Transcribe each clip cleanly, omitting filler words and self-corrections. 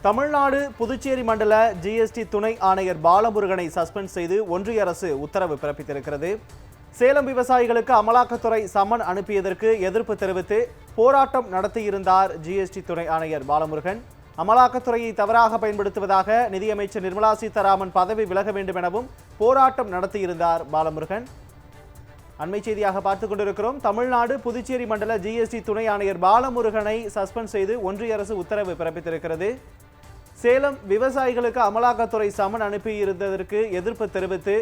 தமிழ்நாடு புதுச்சேரி மண்டல ஜிஎஸ்டி துணை ஆணையர் பாலமுருகனை சஸ்பெண்ட் செய்து ஒன்றிய அரசு உத்தரவு பிறப்பித்திருக்கிறது. சேலம் விவசாயிகளுக்கு அமலாக்கத்துறை சம்மன் அனுப்பியதற்கு எதிர்ப்பு தெரிவித்து போராட்டம் நடத்தியிருந்தார் ஜிஎஸ்டி துணை ஆணையர் பாலமுருகன். அமலாக்கத்துறையை தவறாக பயன்படுத்துவதாக நிதியமைச்சர் நிர்மலா சீதாராமன் பதவி விலக வேண்டும் எனவும் போராட்டம் நடத்தியிருந்தார் பாலமுருகன். அண்மை செய்தியாக பார்த்துக் கொண்டிருக்கிறோம். தமிழ்நாடு புதுச்சேரி மண்டல ஜிஎஸ்டி துணை ஆணையர் பாலமுருகனை சஸ்பெண்ட் செய்து ஒன்றிய அரசு உத்தரவு பிறப்பித்திருக்கிறது. சேலம் விவசாயிகளுக்கு அமலாக்கத்துறை சம்மன் அனுப்பியிருந்ததற்கு எதிர்ப்பு தெரிவித்து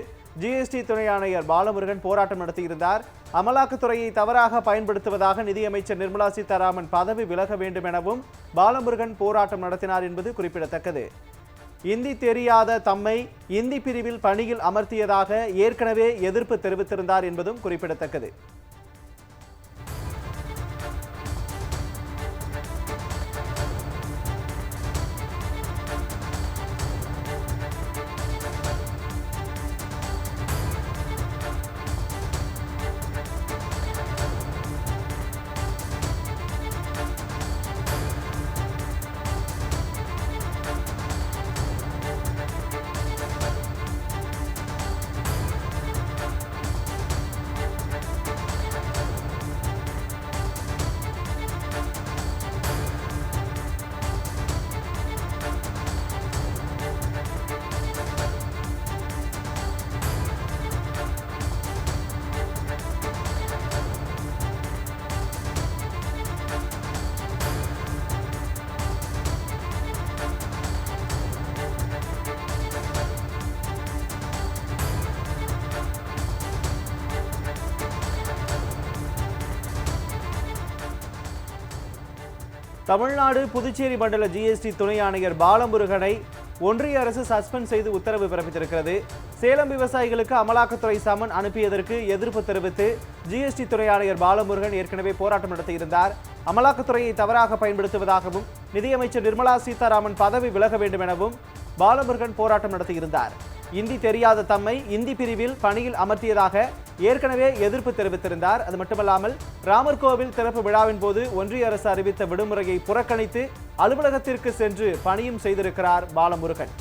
ஜிஎஸ்டி துணை ஆணையர் பாலமுருகன் போராட்டம் நடத்தியிருந்தார். அமலாக்கத்துறையை தவறாக பயன்படுத்துவதாக நிதியமைச்சர் நிர்மலா சீதாராமன் பதவி விலக வேண்டும் எனவும் பாலமுருகன் போராட்டம் நடத்தினார் என்பது குறிப்பிடத்தக்கது. இந்தி தெரியாத தம்மை இந்தி பிரிவில் பணியில் அமர்த்தியதாக ஏற்கனவே எதிர்ப்பு தெரிவித்திருந்தார் என்பதும் குறிப்பிடத்தக்கது. தமிழ்நாடு புதுச்சேரி மண்டல ஜிஎஸ்டி துணை ஆணையர் பாலமுருகனை ஒன்றிய அரசு சஸ்பெண்ட் செய்து உத்தரவு பிறப்பித்திருக்கிறது. சேலம் விவசாயிகளுக்கு அமலாக்கத்துறை சம்மன் அனுப்பியதற்கு எதிர்ப்பு தெரிவித்து ஜிஎஸ்டி துணை ஆணையர் பாலமுருகன் ஏற்கனவே போராட்டம் நடத்தியிருந்தார். அமலாக்கத்துறையை தவறாக பயன்படுத்துவதாகவும் நிதியமைச்சர் நிர்மலா சீதாராமன் பதவி விலக வேண்டும் எனவும் பாலமுருகன் போராட்டம் நடத்தியிருந்தார். இந்தி தெரியாத தம்மை இந்தி பிரிவில் பணியில் அமர்த்தியதாக ஏற்கனவே எதிர்ப்பு தெரிவித்திருந்தார். அது மட்டுமல்லாமல் ராமர் கோவில் திறப்பு விழாவின் போது ஒன்றிய அரசு அறிவித்த விடுமுறையை புறக்கணித்து அலுவலகத்திற்கு சென்று பணியும் செய்திருக்கிறார் பாலமுருகன்.